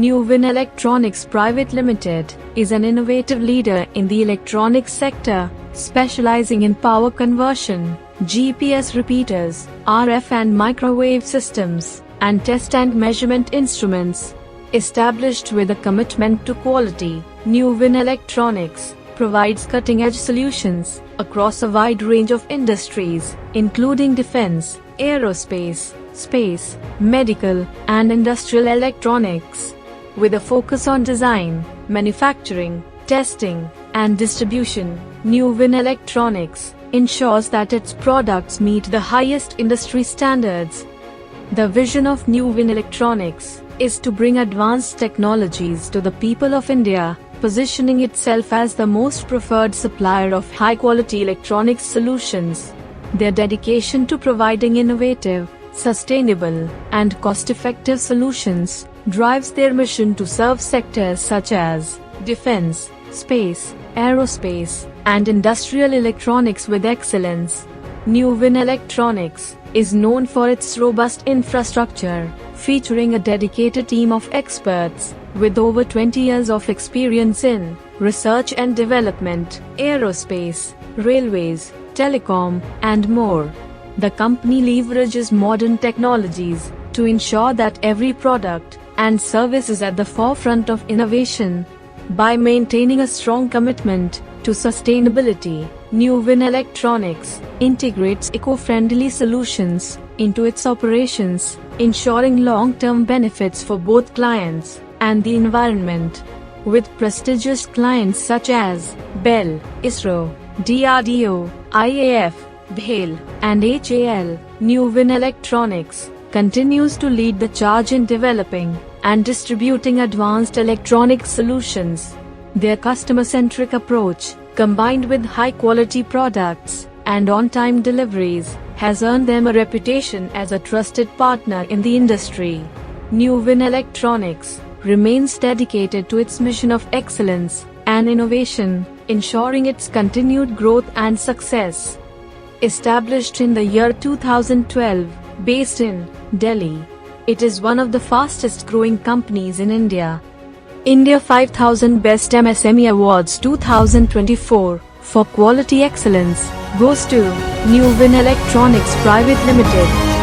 New Win Electronics Private Limited is an innovative leader in the electronics sector, specializing in power conversion, GPS repeaters, RF and microwave systems, and test and measurement instruments. Established with a commitment to quality, New Win Electronics provides cutting-edge solutions across a wide range of industries, including defense, aerospace, space, medical, and industrial electronics. With a focus on design, manufacturing, testing, and distribution, New Win Electronics ensures that its products meet the highest industry standards. The vision of New Win Electronics is to bring advanced technologies to the people of India, positioning itself as the most preferred supplier of high-quality electronics solutions. Their dedication to providing innovative, sustainable, and cost-effective solutions drives their mission to serve sectors such as defense, space, aerospace, and industrial electronics with excellence. New Win Electronics is known for its robust infrastructure, featuring a dedicated team of experts with over 20 years of experience in research and development, aerospace, railways, telecom, and more. The company leverages modern technologies to ensure that every product and service is at the forefront of innovation. By maintaining a strong commitment to sustainability, New Win Electronics integrates eco-friendly solutions into its operations, ensuring long-term benefits for both clients and the environment. With prestigious clients such as BEL, ISRO, DRDO, IAF, BHEL, and HAL, New Win Electronics continues to lead the charge in developing and distributing advanced electronic solutions. Their customer-centric approach, combined with high-quality products and on-time deliveries, has earned them a reputation as a trusted partner in the industry. New Win Electronics remains dedicated to its mission of excellence and innovation, ensuring its continued growth and success. Established in the year 2012, based in Delhi, it is one of the fastest growing companies in India. India 5000 Best MSME Awards 2024 for quality excellence goes to New Win Electronics Private Limited.